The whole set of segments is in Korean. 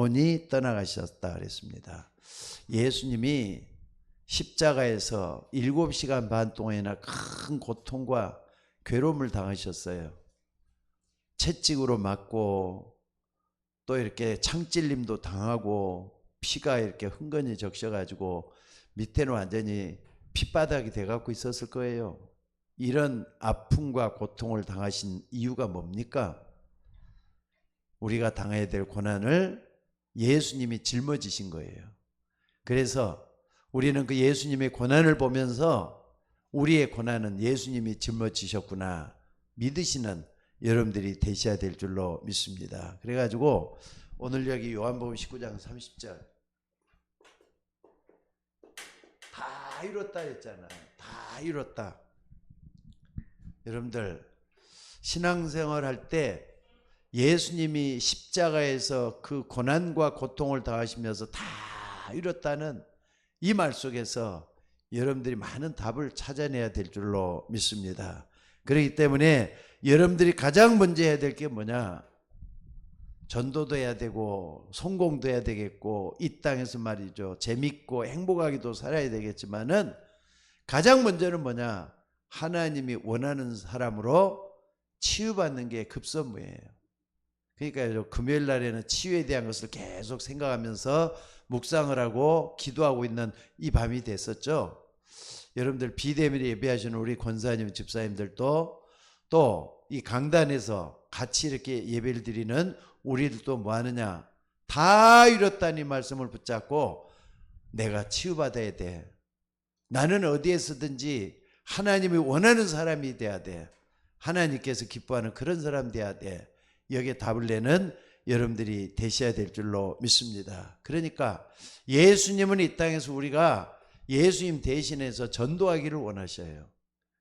영원히 떠나가셨다 그랬습니다. 예수님이 십자가에서 7시간 반 동안이나 큰 고통과 괴로움을 당하셨어요. 채찍으로 맞고 또 이렇게 창찔림도 당하고 피가 이렇게 흥건히 적셔가지고 밑에는 완전히 핏바닥이 돼갖고 있었을 거예요. 이런 아픔과 고통을 당하신 이유가 뭡니까? 우리가 당해야 될 고난을 예수님이 짊어지신 거예요. 그래서 우리는 그 예수님의 고난을 보면서 우리의 고난은 예수님이 짊어지셨구나 믿으시는 여러분들이 되셔야 될 줄로 믿습니다. 그래가지고 오늘 여기 요한복음 19장 30절 다 이뤘다 했잖아요. 다 이뤘다. 여러분들 신앙생활 할 때 예수님이 십자가에서 그 고난과 고통을 당하시면서 다 이뤘다는 이 말 속에서 여러분들이 많은 답을 찾아내야 될 줄로 믿습니다. 그렇기 때문에 여러분들이 가장 먼저 해야 될 게 뭐냐? 전도도 해야 되고 성공도 해야 되겠고 이 땅에서 말이죠. 재밌고 행복하게도 살아야 되겠지만은 가장 먼저는 뭐냐? 하나님이 원하는 사람으로 치유받는 게 급선무예요. 그러니까 금요일 날에는 치유에 대한 것을 계속 생각하면서 묵상을 하고 기도하고 있는 이 밤이 됐었죠. 여러분들 비대면에 예배하시는 우리 권사님 집사님들도 또 이 강단에서 같이 이렇게 예배를 드리는 우리들도 뭐 하느냐? 다 이뤘다니 말씀을 붙잡고 내가 치유받아야 돼. 나는 어디에서든지 하나님이 원하는 사람이 돼야 돼. 하나님께서 기뻐하는 그런 사람 돼야 돼. 여기에 답을 내는 여러분들이 되셔야 될 줄로 믿습니다. 그러니까 예수님은 이 땅에서 우리가 예수님 대신해서 전도하기를 원하셔요.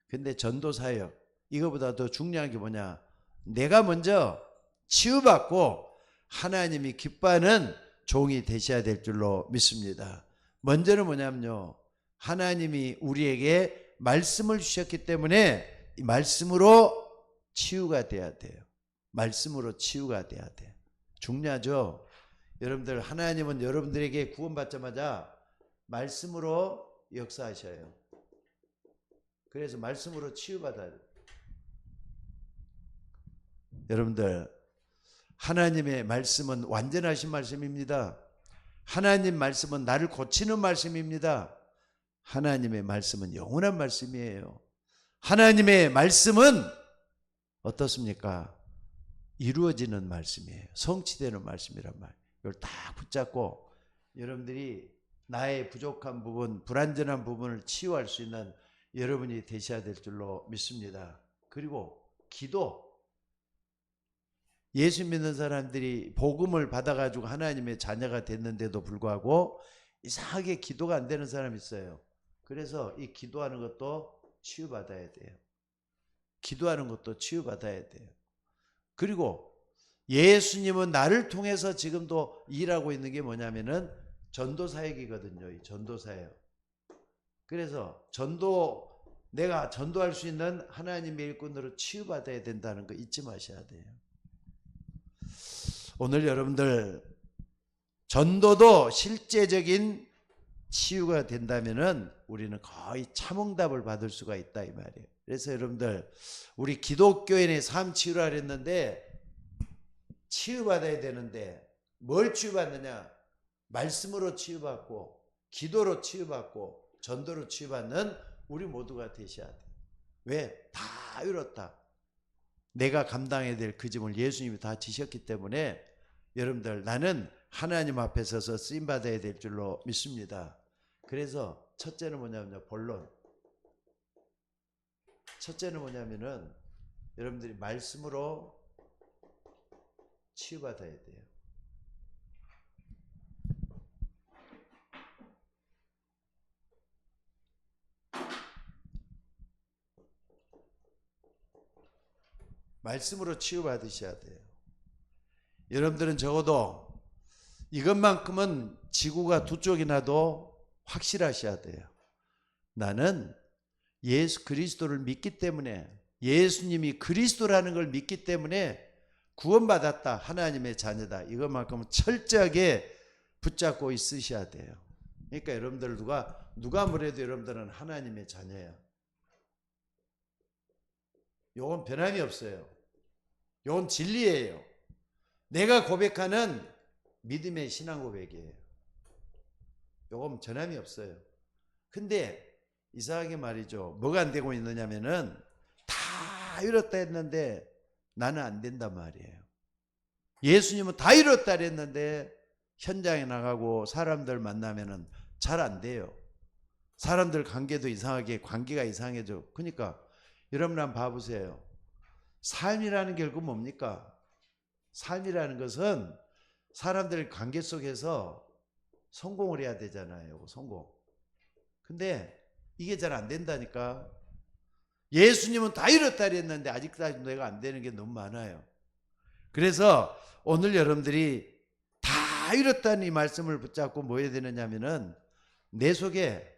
근데 전도사역 이거보다 더 중요한 게 뭐냐? 내가 먼저 치유받고 하나님이 기뻐하는 종이 되셔야 될 줄로 믿습니다. 먼저는 뭐냐면요, 하나님이 우리에게 말씀을 주셨기 때문에 이 말씀으로 치유가 돼야 돼요. 말씀으로 치유가 돼야 돼. 중요하죠. 여러분들 하나님은 여러분들에게 구원받자마자 말씀으로 역사하셔요. 그래서 말씀으로 치유받아야 돼요. 여러분들 하나님의 말씀은 완전하신 말씀입니다. 하나님 말씀은 나를 고치는 말씀입니다. 하나님의 말씀은 영원한 말씀이에요. 하나님의 말씀은 어떻습니까? 이루어지는 말씀이에요. 성취되는 말씀이란 말. 이걸 딱 붙잡고 여러분들이 나의 부족한 부분, 불완전한 부분을 치유할 수 있는 여러분이 되셔야 될 줄로 믿습니다. 그리고 기도. 예수 믿는 사람들이 복음을 받아가지고 하나님의 자녀가 됐는데도 불구하고 이상하게 기도가 안 되는 사람이 있어요. 그래서 이 기도하는 것도 치유받아야 돼요. 기도하는 것도 치유받아야 돼요. 그리고 예수님은 나를 통해서 지금도 일하고 있는 게 뭐냐면은 전도사역이거든요. 이 전도사역. 그래서 내가 전도할 수 있는 하나님의 일꾼으로 치유받아야 된다는 거 잊지 마셔야 돼요. 오늘 여러분들 전도도 실제적인 치유가 된다면은 우리는 거의 참응답을 받을 수가 있다 이 말이에요. 그래서 여러분들 우리 기독교인의 삶 치유라 그랬는데 치유받아야 되는데 뭘 치유받느냐? 말씀으로 치유받고 기도로 치유받고 전도로 치유받는 우리 모두가 되셔야 돼요. 왜? 다 이뤘다. 내가 감당해야 될 그 짐을 예수님이 다 지셨기 때문에 여러분들 나는 하나님 앞에 서서 쓰임받아야 될 줄로 믿습니다. 그래서 첫째는 뭐냐면요, 본론. 첫째는 뭐냐면은 여러분들이 말씀으로 치유받아야 돼요. 말씀으로 치유받으셔야 돼요. 여러분들은 적어도 이것만큼은 지구가 두 쪽이나도 확실하셔야 돼요. 나는 예수 그리스도를 믿기 때문에, 예수님이 그리스도라는 걸 믿기 때문에 구원받았다, 하나님의 자녀다, 이것만큼은 철저하게 붙잡고 있으셔야 돼요. 그러니까 여러분들 누가 뭐래도 여러분들은 하나님의 자녀야. 요건 변함이 없어요. 요건 진리예요. 내가 고백하는 믿음의 신앙 고백이에요. 요건 변함이 없어요. 근데 이상하게 말이죠. 뭐가 안 되고 있느냐면은 다 이뤘다 했는데 나는 안 된단 말이에요. 예수님은 다 이뤘다 했는데 현장에 나가고 사람들 만나면은 잘 안 돼요. 사람들 관계도 이상하게, 관계가 이상해져. 그러니까 여러분 한번 봐보세요. 삶이라는 게 결국 뭡니까? 삶이라는 것은 사람들 관계 속에서 성공을 해야 되잖아요. 성공. 근데 이게 잘 안 된다니까. 예수님은 다 이뤘다 했는데 아직까지 내가 안 되는 게 너무 많아요. 그래서 오늘 여러분들이 다 이뤘다는 이 말씀을 붙잡고 뭐 해야 되느냐면은 내 속에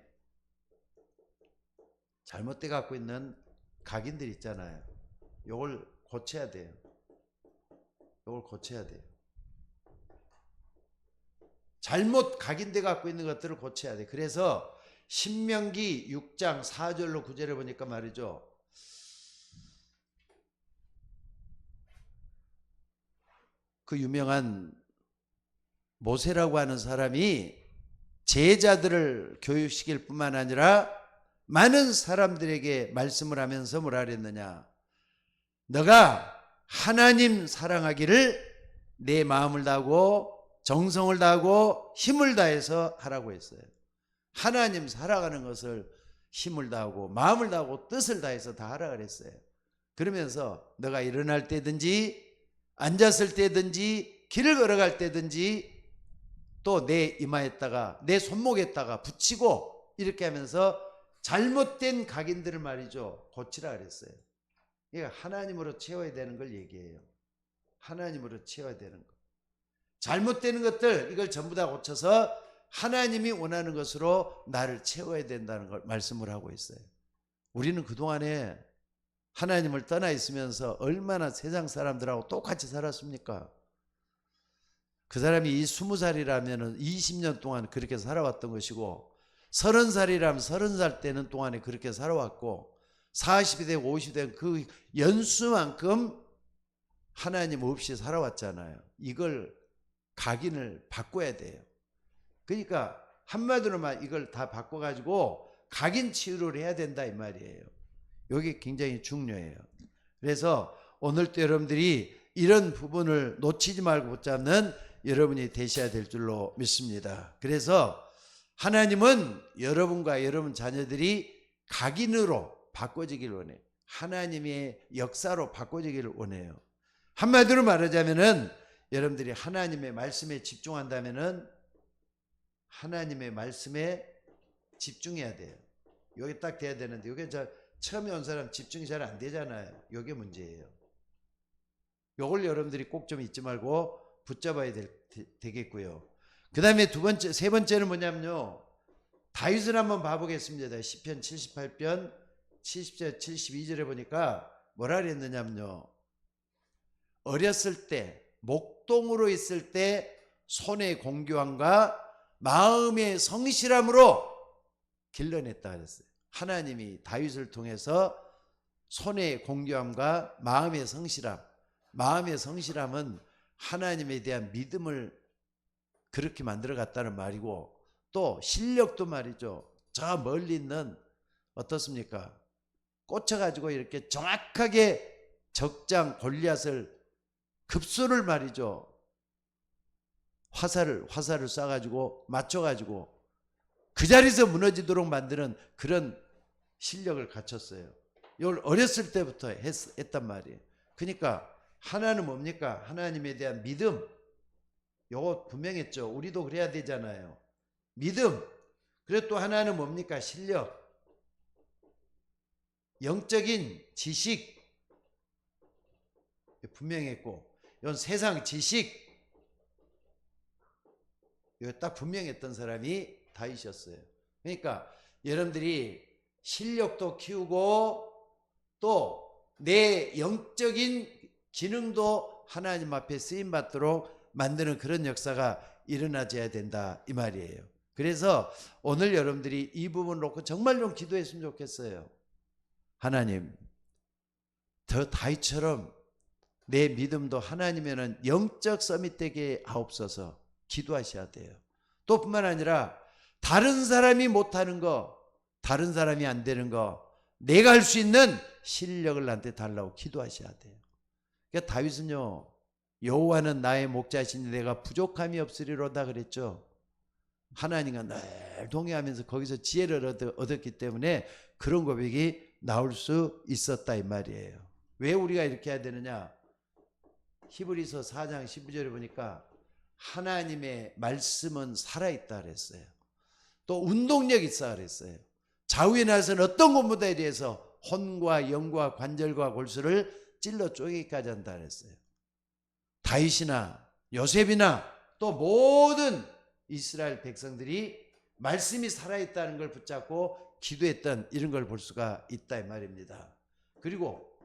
잘못돼 갖고 있는 각인들 있잖아요. 요걸 고쳐야 돼요. 요걸 고쳐야 돼요. 잘못 각인돼 갖고 있는 것들을 고쳐야 돼. 그래서 신명기 6장 4절로 9절에 보니까 말이죠. 그 유명한 모세라고 하는 사람이 제자들을 교육시킬 뿐만 아니라 많은 사람들에게 말씀을 하면서 뭐라 그랬느냐. 너가 하나님 사랑하기를 내 마음을 다하고 정성을 다하고 힘을 다해서 하라고 했어요. 하나님 살아가는 것을 힘을 다하고 마음을 다하고 뜻을 다해서 다 하라 그랬어요. 그러면서 너가 일어날 때든지 앉았을 때든지 길을 걸어갈 때든지 또 내 이마에다가 내 손목에다가 붙이고 이렇게 하면서 잘못된 각인들을 말이죠 고치라 그랬어요. 그러니까 하나님으로 채워야 되는 걸 얘기해요. 하나님으로 채워야 되는 거. 잘못되는 것들 이걸 전부 다 고쳐서 하나님이 원하는 것으로 나를 채워야 된다는 걸 말씀을 하고 있어요. 우리는 그동안에 하나님을 떠나 있으면서 얼마나 세상 사람들하고 똑같이 살았습니까? 그 사람이 이 20살이라면 20년 동안 그렇게 살아왔던 것이고 30살이라면 30살 때는 동안에 그렇게 살아왔고 40이 되고 50이 되고 그 연수만큼 하나님 없이 살아왔잖아요. 이걸 각인을 바꿔야 돼요. 그러니까 한마디로 말 이걸 다 바꿔가지고 각인 치유를 해야 된다 이 말이에요. 이게 굉장히 중요해요. 그래서 오늘도 여러분들이 이런 부분을 놓치지 말고 붙잡는 여러분이 되셔야 될 줄로 믿습니다. 그래서 하나님은 여러분과 여러분 자녀들이 각인으로 바꿔지기를 원해요. 하나님의 역사로 바꿔지기를 원해요. 한마디로 말하자면은 여러분들이 하나님의 말씀에 집중한다면은 하나님의 말씀에 집중해야 돼요. 여기 딱 돼야 되는데 이게 처음에 온 사람 집중이 잘 안 되잖아요. 이게 문제예요. 이걸 여러분들이 꼭 좀 잊지 말고 붙잡아야 되겠고요. 그 다음에 세 번째는 뭐냐면요. 다윗을 한번 봐보겠습니다. 시편 78편 70절 72절에 보니까 뭐라 그랬느냐면요. 어렸을 때 목동으로 있을 때 손의 공교함과 마음의 성실함으로 길러냈다 그랬어요. 하나님이 다윗을 통해서 손의 공교함과 마음의 성실함, 마음의 성실함은 하나님에 대한 믿음을 그렇게 만들어 갔다는 말이고 또 실력도 말이죠. 저 멀리 있는 어떻습니까? 꽂혀가지고 이렇게 정확하게 적장 골리앗을 급소를 말이죠. 화살을 쏴가지고 맞춰가지고 그 자리에서 무너지도록 만드는 그런 실력을 갖췄어요. 이걸 어렸을 때부터 했단 말이에요. 그러니까 하나는 뭡니까? 하나님에 대한 믿음. 요거 분명했죠. 우리도 그래야 되잖아요. 믿음. 그리고 또 하나는 뭡니까? 실력. 영적인 지식. 분명했고 이건 세상 지식. 이거 딱 분명했던 사람이 다윗이었어요. 그러니까 여러분들이 실력도 키우고 또 내 영적인 기능도 하나님 앞에 쓰임 받도록 만드는 그런 역사가 일어나줘야 된다 이 말이에요. 그래서 오늘 여러분들이 이 부분을 놓고 정말 좀 기도했으면 좋겠어요. 하나님, 더 다윗처럼 내 믿음도 하나님에는 영적 서밋 되게 하옵소서 기도하셔야 돼요. 또 뿐만 아니라 다른 사람이 못하는 거, 다른 사람이 안 되는 거 내가 할 수 있는 실력을 나한테 달라고 기도하셔야 돼요. 그러니까 다윗은요, 여호와는 나의 목자시니 내가 부족함이 없으리로다 그랬죠. 하나님과 늘 동의하면서 거기서 지혜를 얻었기 때문에 그런 고백이 나올 수 있었다 이 말이에요. 왜 우리가 이렇게 해야 되느냐? 히브리서 4장 12절에 보니까 하나님의 말씀은 살아있다 그랬어요. 또 운동력 있어 그랬어요. 좌우에 나서는 어떤 것보다 대해서 혼과 영과 관절과 골수를 찔러 쪼개기까지 한다 그랬어요. 다윗이나 요셉이나 또 모든 이스라엘 백성들이 말씀이 살아있다는 걸 붙잡고 기도했던 이런 걸 볼 수가 있다 이 말입니다. 그리고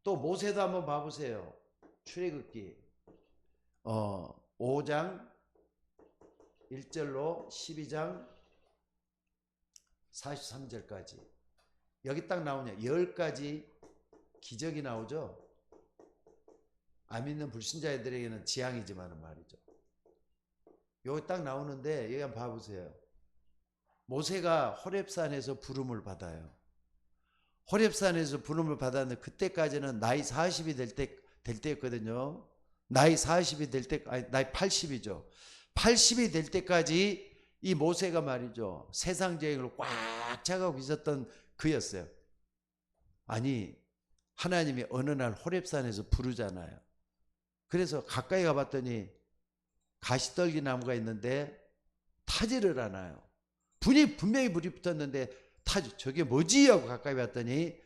또 모세도 한번 봐보세요. 출애굽기 5장 1절로 12장 43절까지 여기 딱 나오냐 10가지 기적이 나오죠. 안 믿는 불신자들에게는 지향이지만 말이죠. 여기 딱 나오는데 여기 한번 봐보세요. 모세가 호렙산에서 부름을 받아요. 호렙산에서 부름을 받았는데 그때까지는 나이 40이 될 때였거든요. 나이 40이 될 때, 아니, 나이 80이죠. 80이 될 때까지 이 모세가 말이죠. 세상 계획을 꽉 차가고 있었던 그였어요. 아니, 하나님이 어느 날 호렙산에서 부르잖아요. 그래서 가까이 가봤더니 가시떨기 나무가 있는데 타지를 않아요. 분명히 불이 붙었는데 저게 뭐지? 하고 가까이 봤더니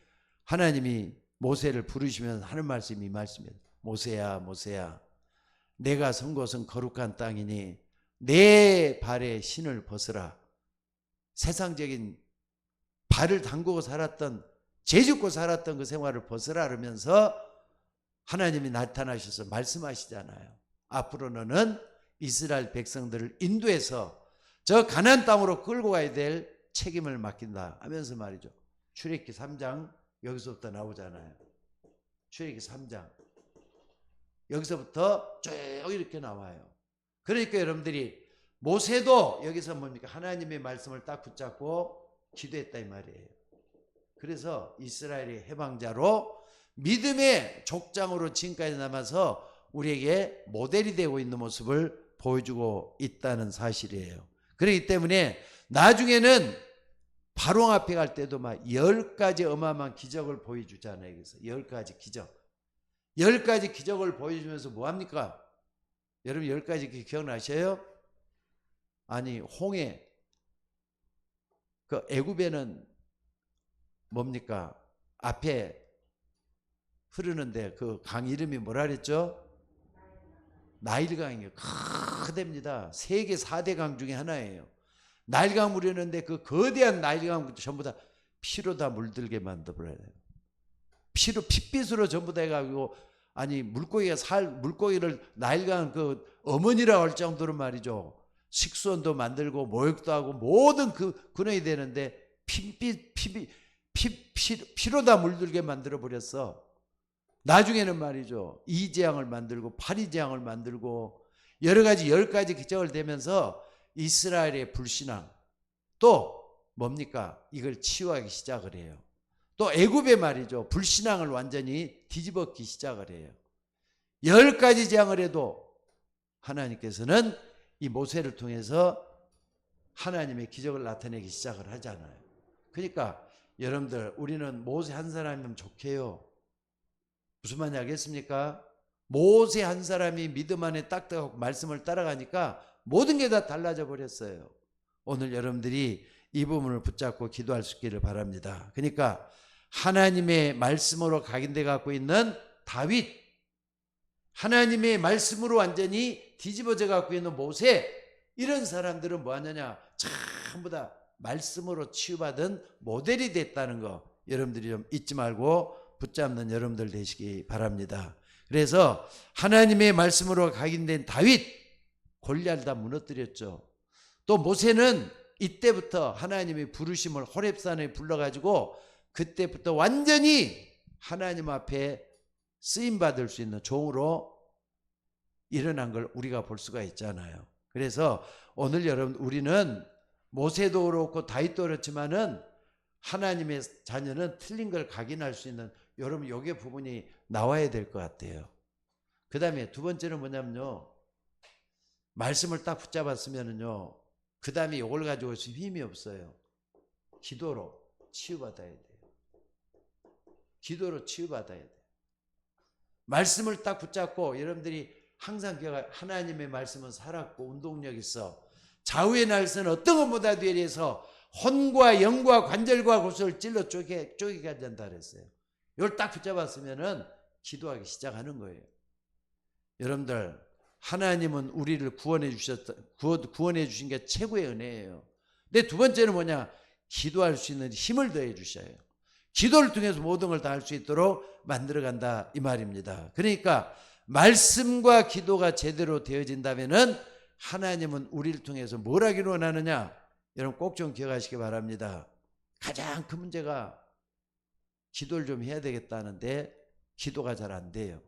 하나님이 모세를 부르시면서 하는 말씀이 이 말씀이에요. 모세야 모세야 내가 선 곳은 거룩한 땅이니 내 발에 신을 벗으라. 세상적인 발을 담그고 살았던 죄짓고 살았던 그 생활을 벗으라 그러면서 하나님이 나타나셔서 말씀하시잖아요. 앞으로 너는 이스라엘 백성들을 인도해서 저 가나안 땅으로 끌고 가야 될 책임을 맡긴다 하면서 말이죠. 출애굽기 3장 여기서부터 나오잖아요. 출애굽기 3장 여기서부터 쭉 이렇게 나와요. 그러니까 여러분들이 모세도 여기서 뭡니까? 하나님의 말씀을 딱 붙잡고 기도했다 이 말이에요. 그래서 이스라엘의 해방자로 믿음의 족장으로 지금까지 남아서 우리에게 모델이 되고 있는 모습을 보여주고 있다는 사실이에요. 그렇기 때문에 나중에는 바로 앞에 갈 때도 막 10가지 어마어마한 기적을 보여주잖아요. 그래서 10가지 기적. 10가지 기적을 보여주면서 뭐합니까? 여러분 10가지 기억나셔요? 아니 홍해 그 애굽에는 뭡니까? 앞에 흐르는데 그 강 이름이 뭐라 그랬죠? 나일강이에요. 크답니다. 세계 4대 강 중에 하나예요. 나일강 물이었는데 그 거대한 나일강 전부 다 피로 다 물들게 만들어버려요. 피로 핏빛으로 전부 다 해가지고 아니 물고기를 나일강 그 어머니라고 할 정도로 말이죠. 식수원도 만들고 모욕도 하고 모든 그 근원이 되는데 피로 다 물들게 만들어 버렸어. 나중에는 말이죠. 이재앙을 만들고 파리재앙을 만들고 여러 가지 10가지 기적을 대면서 이스라엘의 불신앙 또 뭡니까? 이걸 치유하기 시작을 해요. 또 애굽의 말이죠. 불신앙을 완전히 뒤집어기 시작을 해요. 10가지 재앙을 해도 하나님께서는 이 모세를 통해서 하나님의 기적을 나타내기 시작을 하잖아요. 그러니까 여러분들 우리는 모세 한 사람이면 좋게요. 무슨 말인지 알겠습니까? 모세 한 사람이 믿음 안에 딱딱하고 말씀을 따라가니까 모든 게 다 달라져 버렸어요. 오늘 여러분들이 이 부분을 붙잡고 기도할 수 있기를 바랍니다. 그러니까 하나님의 말씀으로 각인돼 갖고 있는 다윗, 하나님의 말씀으로 완전히 뒤집어져 갖고 있는 모세, 이런 사람들은 뭐 하느냐? 전부 다 말씀으로 치유받은 모델이 됐다는 거 여러분들이 좀 잊지 말고 붙잡는 여러분들 되시기 바랍니다. 그래서 하나님의 말씀으로 각인된 다윗, 골리앗을 다 무너뜨렸죠. 또 모세는 이때부터 하나님의 부르심을 호렙산에 불러가지고 그때부터 완전히 하나님 앞에 쓰임받을 수 있는 종으로 일어난 걸 우리가 볼 수가 있잖아요. 그래서 오늘 여러분, 우리는 모세도 그렇고 다윗도 그렇지만은 하나님의 자녀는 틀린 걸 각인할 수 있는, 여러분 요게 부분이 나와야 될 것 같아요. 그 다음에 두 번째는 뭐냐면요, 말씀을 딱 붙잡았으면은요, 그 다음에 이걸 가지고 힘이 없어요. 기도로 치유받아야 돼요. 기도로 치유받아야 돼요. 말씀을 딱 붙잡고, 여러분들이 항상 기억해, 하나님의 말씀은 살았고 운동력 있어. 좌우의 날선 어떤 것보다 뒤에서 혼과 영과 관절과 골수를 찔러 쪼개게 한다 그랬어요. 이걸 딱 붙잡았으면은 기도하기 시작하는 거예요. 여러분들, 하나님은 우리를 구원해 주신 게 최고의 은혜예요. 근데 두 번째는 뭐냐? 기도할 수 있는 힘을 더해 주셔요. 기도를 통해서 모든 걸 다 할 수 있도록 만들어 간다, 이 말입니다. 그러니까 말씀과 기도가 제대로 되어진다면은 하나님은 우리를 통해서 뭘 하기를 원하느냐? 여러분 꼭 좀 기억하시기 바랍니다. 가장 큰 문제가 기도를 좀 해야 되겠다는데 기도가 잘 안 돼요.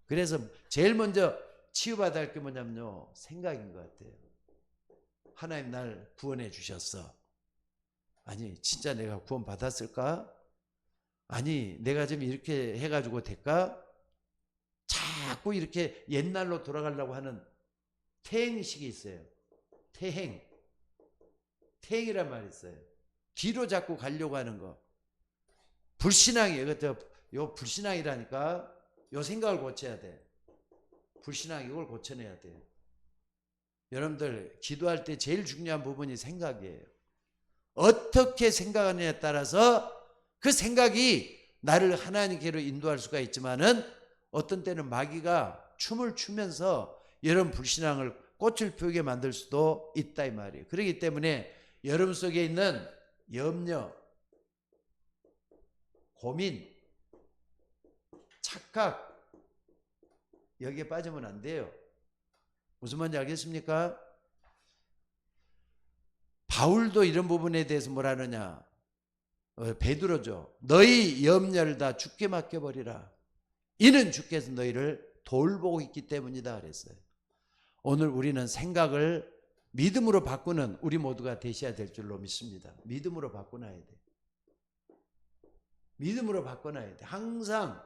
그래서 제일 먼저 치유받아야 할 게 뭐냐면요, 생각인 것 같아요. 하나님 날 구원해 주셨어. 아니 진짜 내가 구원 받았을까? 아니 내가 좀 이렇게 해가지고 될까? 자꾸 이렇게 옛날로 돌아가려고 하는 퇴행식이 있어요. 퇴행이란 말이 있어요. 뒤로 자꾸 가려고 하는 거. 불신앙이에요. 요 불신앙이라니까. 요 생각을 고쳐야 돼. 불신앙, 이걸 고쳐내야 돼요. 여러분들 기도할 때 제일 중요한 부분이 생각이에요. 어떻게 생각하느냐에 따라서 그 생각이 나를 하나님께로 인도할 수가 있지만은 어떤 때는 마귀가 춤을 추면서 여러분 불신앙을 꽃을 피우게 만들 수도 있다, 이 말이에요. 그렇기 때문에 여러분 속에 있는 염려, 고민, 착각, 여기에 빠지면 안 돼요. 무슨 말인지 알겠습니까? 바울도 이런 부분에 대해서 뭐라느냐, 베드로죠. 너희 염려를 다 주께 맡겨버리라. 이는 주께서 너희를 돌보고 있기 때문이다 그랬어요. 오늘 우리는 생각을 믿음으로 바꾸는 우리 모두가 되셔야 될 줄로 믿습니다. 믿음으로 바꿔놔야 돼. 믿음으로 바꿔놔야 돼. 항상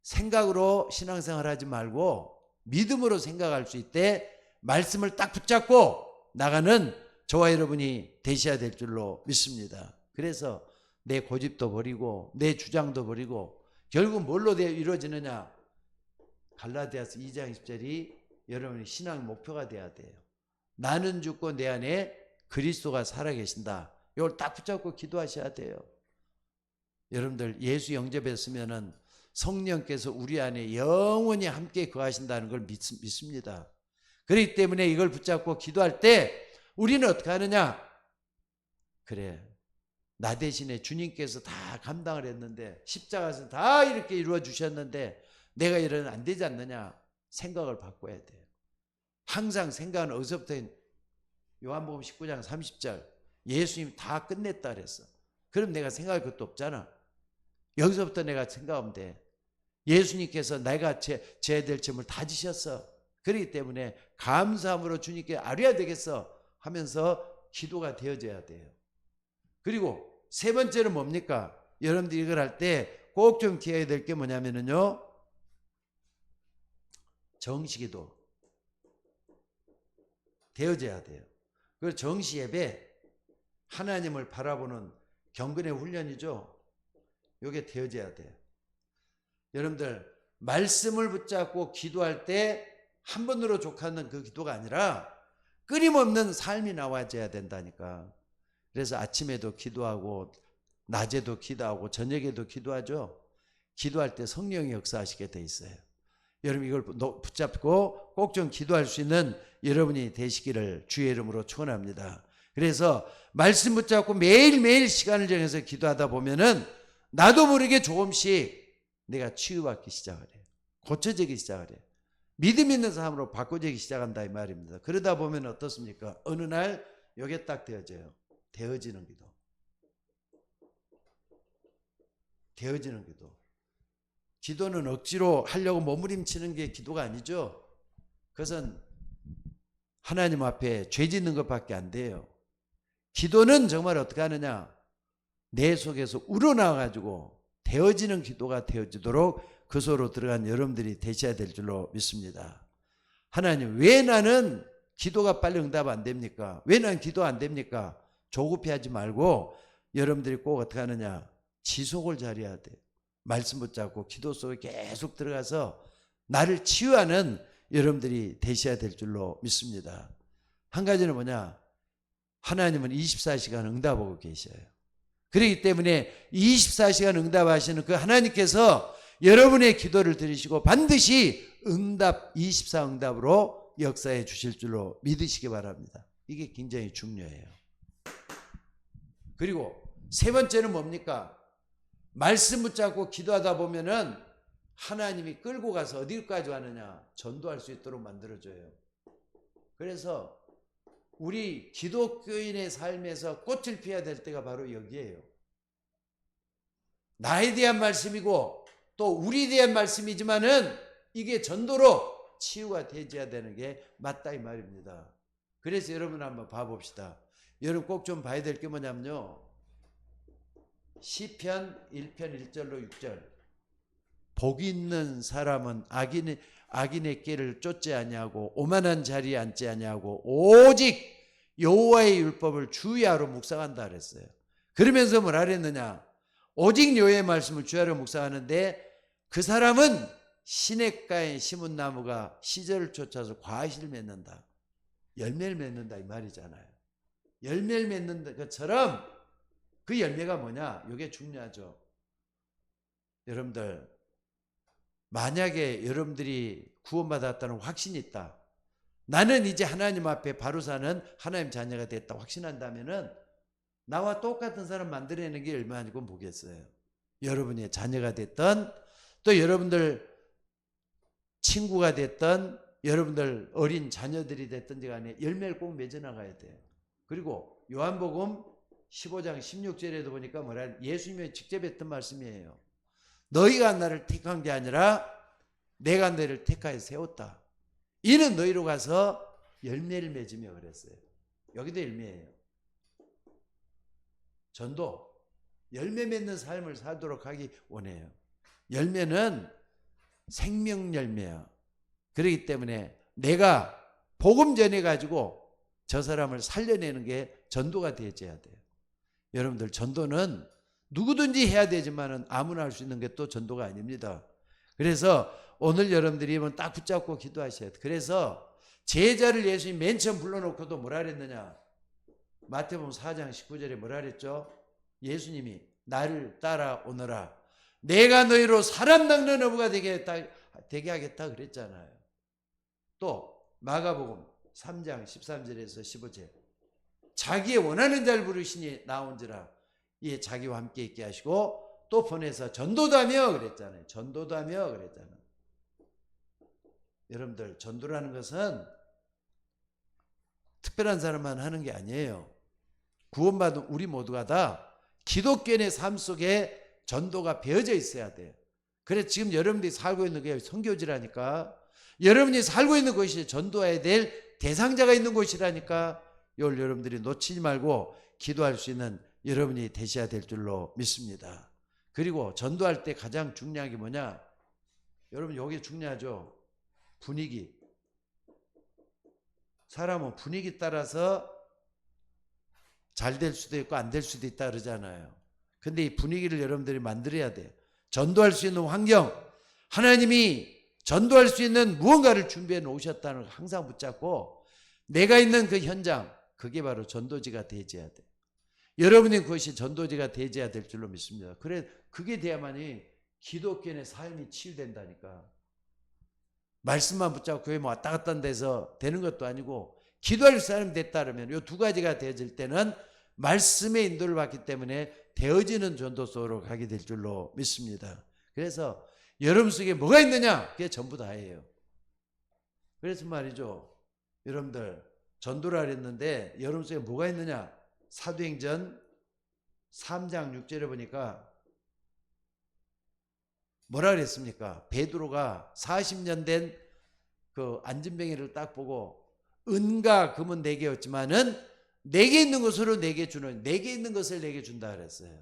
생각으로 신앙생활 하지 말고 믿음으로 생각할 수 있대 말씀을 딱 붙잡고 나가는 저와 여러분이 되셔야 될 줄로 믿습니다. 그래서 내 고집도 버리고 내 주장도 버리고 결국 뭘로 이루어지느냐? 갈라디아서 2장 20절이 여러분의 신앙의 목표가 돼야 돼요. 나는 죽고 내 안에 그리스도가 살아계신다. 이걸 딱 붙잡고 기도하셔야 돼요. 여러분들 예수 영접했으면은 성령께서 우리 안에 영원히 함께 거하신다는 걸 믿습니다. 그렇기 때문에 이걸 붙잡고 기도할 때 우리는 어떻게 하느냐? 그래, 나 대신에 주님께서 다 감당을 했는데 십자가에서 다 이렇게 이루어 주셨는데 내가 이러면 안 되지 않느냐? 생각을 바꿔야 돼요. 항상 생각은 어디서부터? 요한복음 19장 30절 예수님이 다 끝냈다 그랬어. 그럼 내가 생각할 것도 없잖아. 여기서부터 내가 생각하면 돼. 예수님께서 내가 져야 될 짐을 다 지셨어. 그렇기 때문에 감사함으로 주님께 아뢰야 되겠어 하면서 기도가 되어져야 돼요. 그리고 세 번째는 뭡니까? 여러분들이 이걸 할 때 꼭 좀 기억해야 될 게 뭐냐면요, 정시기도 되어져야 돼요. 그 정시 예배, 하나님을 바라보는 경건의 훈련이죠. 이게 되어져야 돼요. 여러분들 말씀을 붙잡고 기도할 때 한 번으로 족하는 그 기도가 아니라 끊임없는 삶이 나와줘야 된다니까. 그래서 아침에도 기도하고 낮에도 기도하고 저녁에도 기도하죠. 기도할 때 성령이 역사하시게 돼 있어요. 여러분 이걸 붙잡고 꼭 좀 기도할 수 있는 여러분이 되시기를 주의 이름으로 축원합니다. 그래서 말씀 붙잡고 매일매일 시간을 정해서 기도하다 보면은 나도 모르게 조금씩 내가 치유받기 시작을 해요. 고쳐지기 시작을 해요. 믿음 있는 삶으로 바꿔지기 시작한다 이 말입니다. 그러다 보면 어떻습니까? 어느 날 이게 딱 되어져요. 되어지는 기도. 되어지는 기도. 기도는 억지로 하려고 몸부림치는 게 기도가 아니죠. 그것은 하나님 앞에 죄 짓는 것밖에 안 돼요. 기도는 정말 어떻게 하느냐? 내 속에서 우러나와가지고 되어지는 기도가 되어지도록 그 속으로 들어간 여러분들이 되셔야 될 줄로 믿습니다. 하나님, 왜 나는 기도가 빨리 응답 안 됩니까? 왜 난 기도 안 됩니까? 조급해하지 말고 여러분들이 꼭 어떻게 하느냐? 지속을 잘해야 돼요. 말씀 붙잡고 기도 속에 계속 들어가서 나를 치유하는 여러분들이 되셔야 될 줄로 믿습니다. 한 가지는 뭐냐? 하나님은 24시간 응답하고 계셔요. 그렇기 때문에 24시간 응답하시는 그 하나님께서 여러분의 기도를 들으시고 반드시 응답, 24 응답으로 역사해 주실 줄로 믿으시기 바랍니다. 이게 굉장히 중요해요. 그리고 세 번째는 뭡니까? 말씀 붙잡고 기도하다 보면은 하나님이 끌고 가서 어디까지 가느냐? 전도할 수 있도록 만들어줘요. 그래서 우리 기독교인의 삶에서 꽃을 피워야 될 때가 바로 여기에요. 나에 대한 말씀이고 또 우리에 대한 말씀이지만은 이게 전도로 치유가 되어야 되는 게 맞다 이 말입니다. 그래서 여러분 한번 봐봅시다. 여러분 꼭 좀 봐야 될 게 뭐냐면요. 시편 1편 1절로 6절. 복이 있는 사람은 악인의 길을 쫓지 아니하고 오만한 자리에 앉지 아니하고 오직 여호와의 율법을 주야로 묵상한다 그랬어요. 그러면서 뭐라 그랬느냐? 오직 여호와의 말씀을 주야로 묵상하는데 그 사람은 시냇가에 심은 나무가 시절을 쫓아서 과실을 맺는다. 열매를 맺는다 이 말이잖아요. 열매를 맺는 것처럼 그 열매가 뭐냐? 이게 중요하죠. 여러분들 만약에 여러분들이 구원받았다는 확신이 있다. 나는 이제 하나님 앞에 바로 사는 하나님 자녀가 됐다 확신한다면은 나와 똑같은 사람 만들어내는 게 얼마나 좀 보겠어요. 여러분의 자녀가 됐던 또 여러분들 친구가 됐던 여러분들 어린 자녀들이 됐든지 간에 열매를 꼭 맺어나가야 돼요. 그리고 요한복음 15장 16절에도 보니까 뭐라 예수님이 직접 했던 말씀이에요. 너희가 나를 택한 게 아니라 내가 너희를 택하여 세웠다. 이는 너희로 가서 열매를 맺으며 그랬어요. 여기도 열매예요. 전도, 열매 맺는 삶을 살도록 하기 원해요. 열매는 생명 열매야. 그렇기 때문에 내가 복음 전해가지고 저 사람을 살려내는 게 전도가 되어야 돼요. 여러분들 전도는 누구든지 해야 되지만은 아무나 할 수 있는 게 또 전도가 아닙니다. 그래서 오늘 여러분들이 딱 붙잡고 기도하셔야 돼요. 그래서 제자를 예수님 맨 처음 불러놓고도 뭐라 그랬느냐? 마태복음 4장 19절에 뭐라 그랬죠? 예수님이 나를 따라오너라. 내가 너희로 사람 낚는 어부가 되게 하겠다 그랬잖아요. 또 마가복음 3장 13절에서 15절 자기의 원하는 자를 부르시니 나온지라 예, 자기와 함께 있게 하시고 또 보내서 전도도 하며 그랬잖아요. 전도도 하며 그랬잖아요. 여러분들 전도라는 것은 특별한 사람만 하는 게 아니에요. 구원받은 우리 모두가 다 기독교인의 삶 속에 전도가 배어져 있어야 돼요. 그래서 지금 여러분들이 살고 있는 게 선교지라니까. 여러분이 살고 있는 곳이 전도해야 될 대상자가 있는 곳이라니까. 이걸 여러분들이 놓치지 말고 기도할 수 있는 여러분이 되셔야 될 줄로 믿습니다. 그리고 전도할 때 가장 중요한 게 뭐냐? 여러분 여기 중요하죠. 분위기. 사람은 분위기 따라서 잘 될 수도 있고 안 될 수도 있다 그러잖아요. 근데 이 분위기를 여러분들이 만들어야 돼요. 전도할 수 있는 환경, 하나님이 전도할 수 있는 무언가를 준비해 놓으셨다는 걸 항상 붙잡고 내가 있는 그 현장, 그게 바로 전도지가 되어야 돼요. 여러분이 그것이 전도지가 되어야 될 줄로 믿습니다. 그래, 그게 돼야만이 기독교인의 삶이 치유된다니까. 말씀만 붙잡고 교회 왔다 갔다 한 데서 되는 것도 아니고 기도할 사람이 됐다 그러면 이 두 가지가 되어질 때는 말씀의 인도를 받기 때문에 되어지는 전도 속으로 가게 될 줄로 믿습니다. 그래서 여러분 속에 뭐가 있느냐? 그게 전부 다예요. 그래서 말이죠. 여러분들 전도를 했는데 여러분 속에 뭐가 있느냐? 사도행전 3장 6절에 보니까 뭐라 그랬습니까? 베드로가 40년 된 그 안진뱅이를 딱 보고 은과 금은 내게 없지만은 내게 있는 것으로 내게 주는, 내게 있는 것을 내게 준다 그랬어요.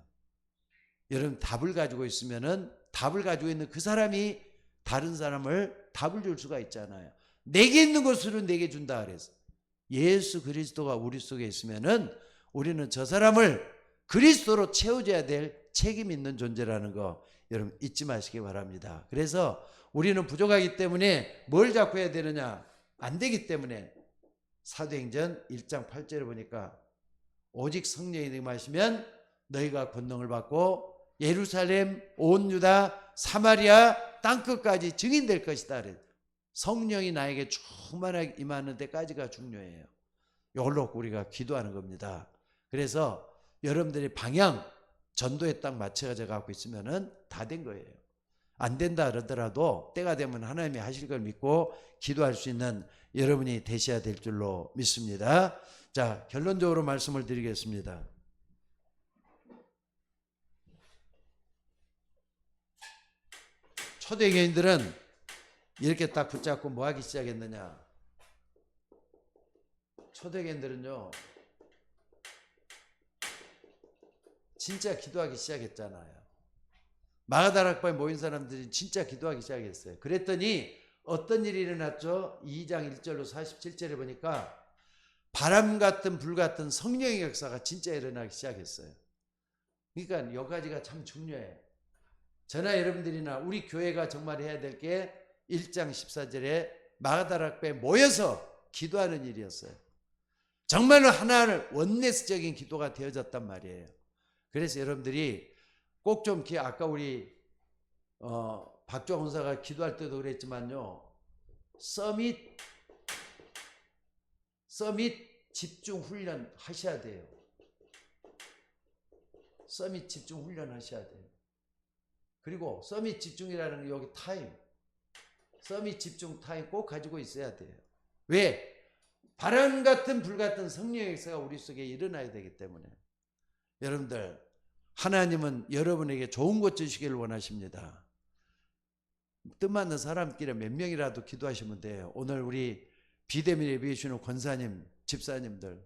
여러분 답을 가지고 있으면은 답을 가지고 있는 그 사람이 다른 사람을 답을 줄 수가 있잖아요. 내게 있는 것으로 내게 준다 그랬어요. 예수 그리스도가 우리 속에 있으면은 우리는 저 사람을 그리스도로 채워줘야 될 책임 있는 존재라는 거 여러분 잊지 마시기 바랍니다. 그래서 우리는 부족하기 때문에 뭘 자꾸 해야 되느냐? 안 되기 때문에 사도행전 1장 8절에 보니까 오직 성령이 너희 마시면 너희가 권능을 받고 예루살렘 온 유다 사마리아 땅끝까지 증인될 것이다. 성령이 나에게 충만하게 임하는 데까지가 중요해요. 이걸 놓고 우리가 기도하는 겁니다. 그래서 여러분들이 방향 전도에 딱 맞춰져 갖고 있으면은 다 된 거예요. 안 된다 그러더라도 때가 되면 하나님이 하실 걸 믿고 기도할 수 있는 여러분이 되셔야 될 줄로 믿습니다. 자, 결론적으로 말씀을 드리겠습니다. 초대교인들은 이렇게 딱 붙잡고 뭐 하기 시작했느냐? 초대교인들은요, 진짜 기도하기 시작했잖아요. 마가다락방에 모인 사람들이 진짜 기도하기 시작했어요. 그랬더니 어떤 일이 일어났죠? 2장 1절로 47절에 보니까 바람 같은 불 같은 성령의 역사가 진짜 일어나기 시작했어요. 그러니까 여기까지가 참 중요해요. 저나 여러분들이나 우리 교회가 정말 해야 될 게 1장 14절에 마가다락방에 모여서 기도하는 일이었어요. 정말로 하나를 원내스적인 기도가 되어졌단 말이에요. 그래서 여러분들이 꼭 좀 아까 우리 박종 원사가 기도할 때도 그랬지만요. 서밋 집중 훈련 하셔야 돼요. 서밋 집중 훈련 하셔야 돼요. 그리고 서밋 집중이라는 게 여기 타임, 서밋 집중 타임 꼭 가지고 있어야 돼요. 왜? 바람 같은 불 같은 성령의 역사가 우리 속에 일어나야 되기 때문에. 여러분들 하나님은 여러분에게 좋은 것 주시기를 원하십니다. 뜻맞는 사람끼리 몇 명이라도 기도하시면 돼요. 오늘 우리 비대면 예배해주시는 권사님, 집사님들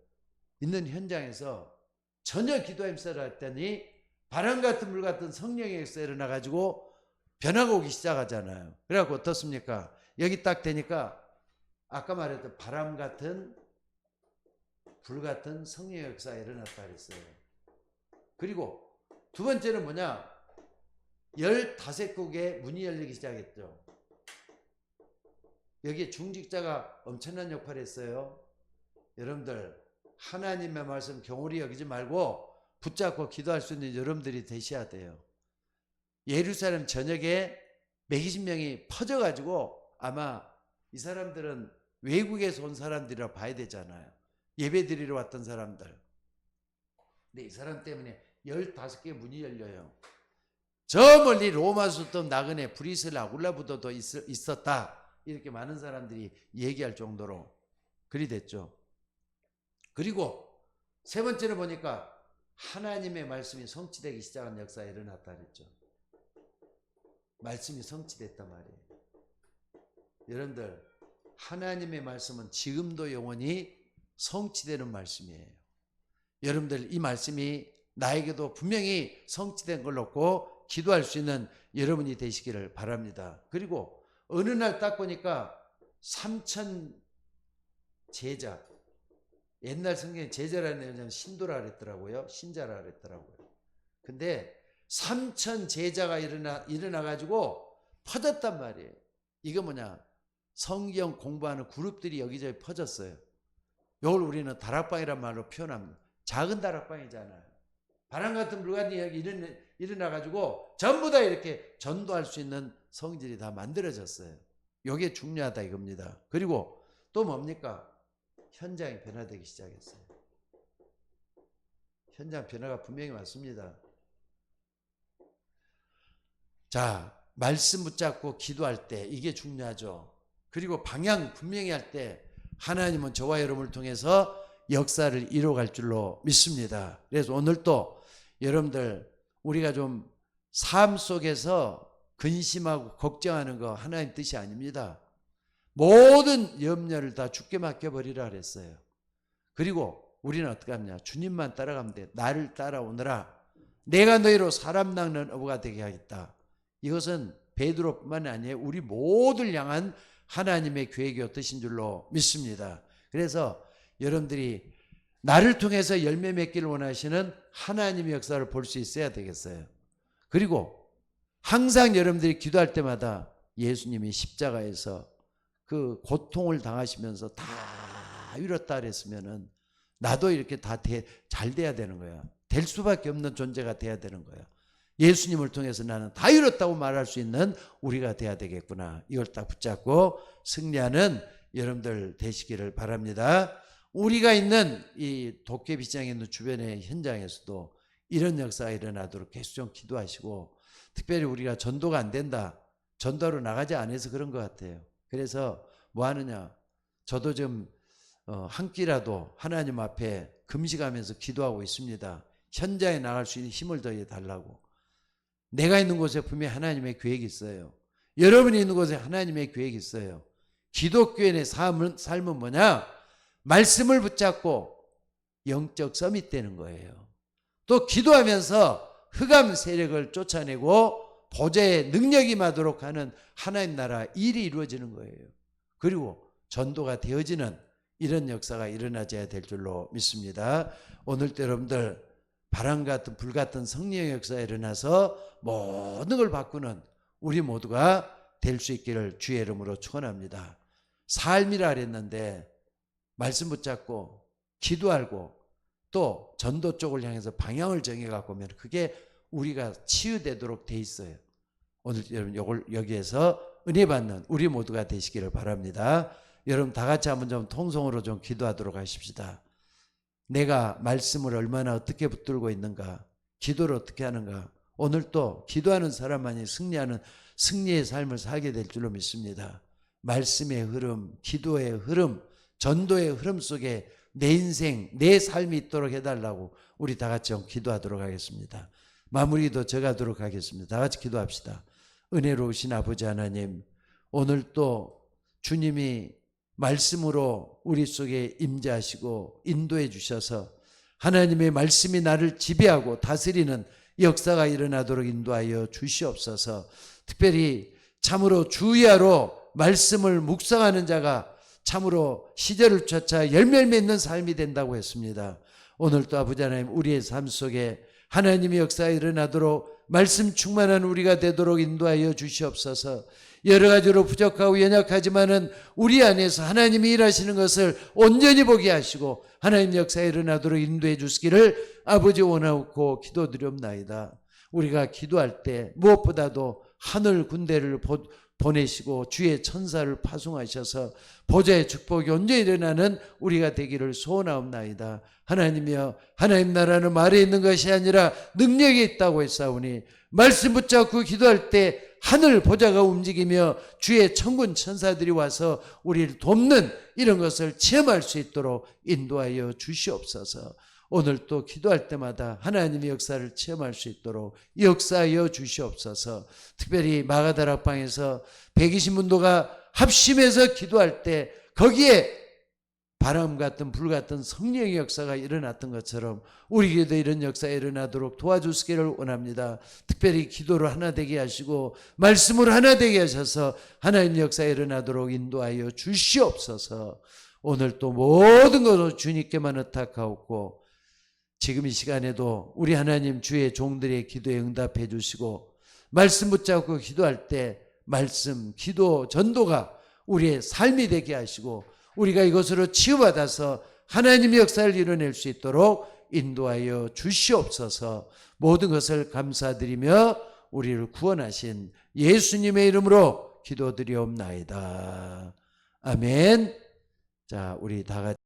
있는 현장에서 전혀 기도 힘쓰라 했더니 바람 같은 물 같은 성령의 역사 일어나가지고 변화가 오기 시작하잖아요. 그래갖고 어떻습니까? 여기 딱 되니까 아까 말했던 바람 같은 불 같은 성령의 역사가 일어났다 그랬어요. 그리고 두 번째는 뭐냐? 15국의 문이 열리기 시작했죠. 여기에 중직자가 엄청난 역할을 했어요. 여러분들 하나님의 말씀 경홀히 여기지 말고 붙잡고 기도할 수 있는 여러분들이 되셔야 돼요. 예루살렘 전역에 120명이 퍼져가지고 아마 이 사람들은 외국에서 온 사람들이라 봐야 되잖아요. 예배 드리러 왔던 사람들. 근데 이 사람 때문에 15개의 문이 열려요. 저 멀리 로마서부터 나그네 브리스 아굴라부터도 있었다. 이렇게 많은 사람들이 얘기할 정도로 그리 됐죠. 그리고 세 번째로 보니까 하나님의 말씀이 성취되기 시작한 역사가 일어났다 그랬죠. 말씀이 성취됐단 말이에요. 여러분들 하나님의 말씀은 지금도 영원히 성취되는 말씀이에요. 여러분들 이 말씀이 나에게도 분명히 성취된 걸 놓고 기도할 수 있는 여러분이 되시기를 바랍니다. 그리고 어느 날 딱 보니까 3천 제자, 옛날 성경에 제자라는 여자는 신도라 그랬더라고요. 신자라 그랬더라고요. 근데 3천 제자가 일어나가지고 퍼졌단 말이에요. 이거 뭐냐? 성경 공부하는 그룹들이 여기저기 퍼졌어요. 이걸 우리는 다락방이란 말로 표현합니다. 작은 다락방이잖아요. 바람 같은 물건이 여기 일어나가지고 전부 다 이렇게 전도할 수 있는 성질이 다 만들어졌어요. 이게 중요하다 이겁니다. 그리고 또 뭡니까? 현장이 변화되기 시작했어요. 현장 변화가 분명히 왔습니다. 자, 말씀 붙잡고 기도할 때 이게 중요하죠. 그리고 방향 분명히 할 때 하나님은 저와 여러분을 통해서 역사를 이뤄갈 줄로 믿습니다. 그래서 오늘 또 여러분들 우리가 좀 삶 속에서 근심하고 걱정하는 거 하나님 뜻이 아닙니다. 모든 염려를 다 주께 맡겨버리라 그랬어요. 그리고 우리는 어떻게 하냐? 주님만 따라가면 돼. 나를 따라오너라. 내가 너희로 사람 낚는 어부가 되게 하겠다. 이것은 베드로뿐만 아니에요. 우리 모두를 향한 하나님의 계획이 뜻인 줄로 믿습니다. 그래서 여러분들이 나를 통해서 열매 맺기를 원하시는 하나님의 역사를 볼 수 있어야 되겠어요. 그리고 항상 여러분들이 기도할 때마다 예수님이 십자가에서 그 고통을 당하시면서 다 이뤘다 그랬으면은 나도 이렇게 다 잘 돼야 되는 거야. 될 수밖에 없는 존재가 돼야 되는 거야. 예수님을 통해서 나는 다 이뤘다고 말할 수 있는 우리가 돼야 되겠구나. 이걸 딱 붙잡고 승리하는 여러분들 되시기를 바랍니다. 우리가 있는 이 도깨비장에 있는 주변의 현장에서도 이런 역사가 일어나도록 계속 좀 기도하시고, 특별히 우리가 전도가 안 된다, 전도로 나가지 않아서 그런 것 같아요. 그래서 뭐 하느냐, 저도 좀 한 끼라도 하나님 앞에 금식하면서 기도하고 있습니다. 현장에 나갈 수 있는 힘을 더해 달라고. 내가 있는 곳에 분명히 하나님의 계획이 있어요. 여러분이 있는 곳에 하나님의 계획이 있어요. 기독교인의 삶은 뭐냐? 말씀을 붙잡고 영적 서밋 되는 거예요. 또 기도하면서 흑암 세력을 쫓아내고 보좌의 능력이 임하도록 하는 하나님 나라 일이 이루어지는 거예요. 그리고 전도가 되어지는 이런 역사가 일어나져야 될 줄로 믿습니다. 오늘도 여러분들 바람 같은 불 같은 성령의 역사가 일어나서 모든 걸 바꾸는 우리 모두가 될 수 있기를 주의 이름으로 축원합니다. 삶이라 그랬는데 말씀 붙잡고 기도하고 또 전도 쪽을 향해서 방향을 정해갖고 오면 그게 우리가 치유되도록 돼 있어요. 오늘 여러분 여기에서 은혜 받는 우리 모두가 되시기를 바랍니다. 여러분 다 같이 한번 좀 통성으로 좀 기도하도록 하십시다. 내가 말씀을 얼마나 어떻게 붙들고 있는가, 기도를 어떻게 하는가. 오늘 또 기도하는 사람만이 승리하는 승리의 삶을 살게 될 줄로 믿습니다. 말씀의 흐름, 기도의 흐름, 전도의 흐름 속에 내 인생, 내 삶이 있도록 해달라고 우리 다 같이 좀 기도하도록 하겠습니다. 마무리도 저가도록 하겠습니다. 다 같이 기도합시다. 은혜로우신 아버지 하나님, 오늘 또 주님이 말씀으로 우리 속에 임재하시고 인도해 주셔서 하나님의 말씀이 나를 지배하고 다스리는 역사가 일어나도록 인도하여 주시옵소서. 특별히 참으로 주야로 말씀을 묵상하는 자가 참으로 시절을 쫓아 열매를 맺는 삶이 된다고 했습니다. 오늘도 아버지 하나님, 우리의 삶 속에 하나님의 역사가 일어나도록 말씀 충만한 우리가 되도록 인도하여 주시옵소서. 여러 가지로 부족하고 연약하지만은 우리 안에서 하나님이 일하시는 것을 온전히 보게 하시고 하나님 역사에 일어나도록 인도해 주시기를 아버지 원하옵고 기도드리옵나이다. 우리가 기도할 때 무엇보다도 하늘 군대를 보내시고 주의 천사를 파송하셔서 보좌의 축복이 온전히 일어나는 우리가 되기를 소원하옵나이다. 하나님이여, 하나님 나라는 말에 있는 것이 아니라 능력이 있다고 했사오니 말씀 붙잡고 기도할 때 하늘 보좌가 움직이며 주의 천군 천사들이 와서 우리를 돕는 이런 것을 체험할 수 있도록 인도하여 주시옵소서. 오늘 또 기도할 때마다 하나님의 역사를 체험할 수 있도록 역사하여 주시옵소서. 특별히 마가다락방에서 120문도가 합심해서 기도할 때 거기에 바람 같은 불 같은 성령의 역사가 일어났던 것처럼 우리에게도 이런 역사가 일어나도록 도와주시기를 원합니다. 특별히 기도로 하나 되게 하시고 말씀으로 하나 되게 하셔서 하나님의 역사가 일어나도록 인도하여 주시옵소서. 오늘 또 모든 것을 주님께만 의탁하옵고 지금 이 시간에도 우리 하나님 주의 종들의 기도에 응답해 주시고 말씀 붙잡고 기도할 때 말씀, 기도, 전도가 우리의 삶이 되게 하시고 우리가 이것으로 치유받아서 하나님의 역사를 이뤄낼 수 있도록 인도하여 주시옵소서. 모든 것을 감사드리며 우리를 구원하신 예수님의 이름으로 기도드리옵나이다. 아멘. 자, 우리 다 같이